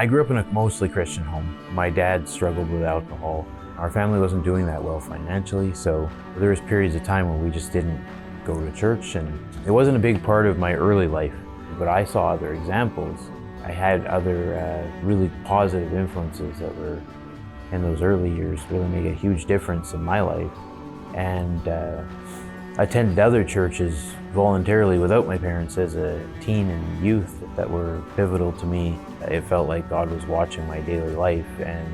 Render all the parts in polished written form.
I grew up in a mostly Christian home. My dad struggled with alcohol. Our family wasn't doing that well financially, so there was periods of time where we just didn't go to church, and it wasn't a big part of my early life, but I saw other examples. I had other really positive influences that were, in those early years, really made a huge difference in my life, and attended other churches voluntarily without my parents as a teen and youth that were pivotal to me. It felt like God was watching my daily life, and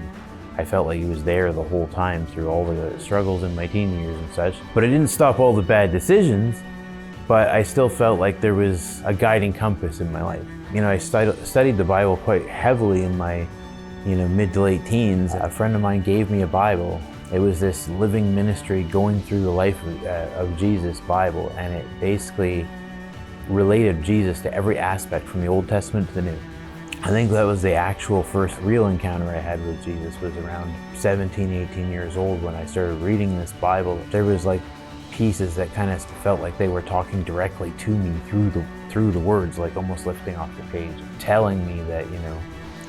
I felt like He was there the whole time through all the struggles in my teen years and such. But it didn't stop all the bad decisions, but I still felt like there was a guiding compass in my life. You know, I studied the Bible quite heavily in my mid to late teens. A friend of mine gave me a Bible. It was this living ministry going through the life of Jesus Bible, and it basically related Jesus to every aspect from the Old Testament to the New. I think that was the actual first real encounter I had with Jesus, was around 17, 18 years old when I started reading this Bible. There was like pieces that kind of felt like they were talking directly to me through the words, like almost lifting off the page, telling me that,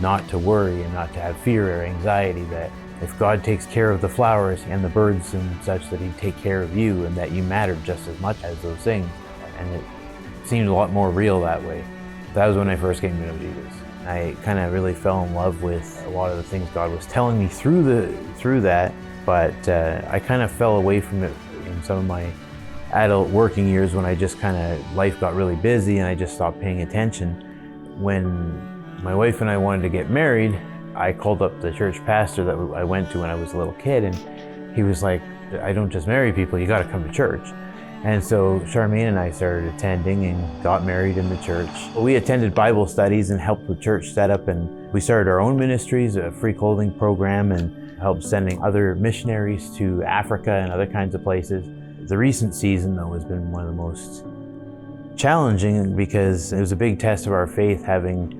not to worry and not to have fear or anxiety, that if God takes care of the flowers and the birds and such, that He'd take care of you, and that you mattered just as much as those things. And it seemed a lot more real that way. That was when I first came to know Jesus. I kind of really fell in love with a lot of the things God was telling me through that, but I kind of fell away from it in some of my adult working years when I just life got really busy and I just stopped paying attention. When my wife and I wanted to get married, I called up the church pastor that I went to when I was a little kid, and he was like, I don't just marry people, you got to come to church. And so Charmaine and I started attending and got married in the church. We attended Bible studies and helped with church setup, and we started our own ministries, a free clothing program, and helped sending other missionaries to Africa and other kinds of places. The recent season, though, has been one of the most challenging, because it was a big test of our faith, having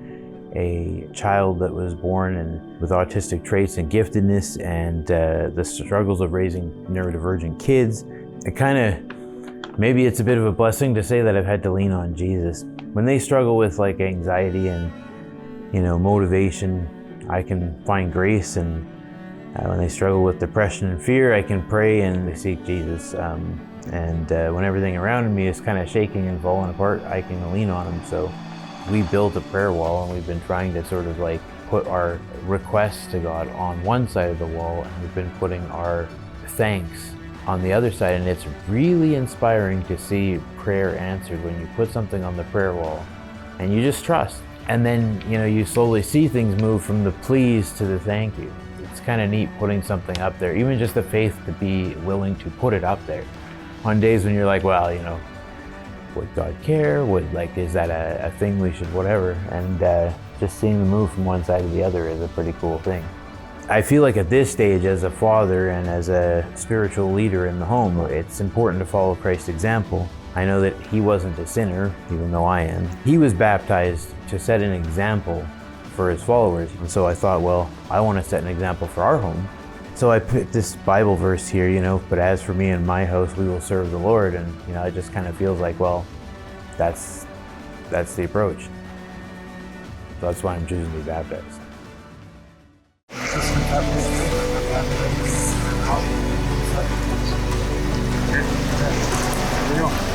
a child that was born and with autistic traits and giftedness, and the struggles of raising neurodivergent kids. Maybe it's a bit of a blessing to say that I've had to lean on Jesus. When they struggle with like anxiety and motivation, I can find grace, and when they struggle with depression and fear, I can pray and seek Jesus. And when everything around me is kind of shaking and falling apart, I can lean on Him. So we built a prayer wall, and we've been trying to sort of like put our requests to God on one side of the wall, and we've been putting our thanks on the other side. And it's really inspiring to see prayer answered when you put something on the prayer wall and you just trust. And then, you slowly see things move from the please to the thank you. It's kind of neat putting something up there, even just the faith to be willing to put it up there. On days when you're like, well, would God care? Is that a thing we should, whatever? And just seeing the move from one side to the other is a pretty cool thing. I feel like at this stage, as a father and as a spiritual leader in the home, it's important to follow Christ's example. I know that He wasn't a sinner, even though I am. He was baptized to set an example for His followers. And so I thought, well, I want to set an example for our home. So I put this Bible verse here, but as for me and my house, we will serve the Lord. And, it just kind of feels like, well, that's the approach. So that's why I'm choosing to be baptized. There you go.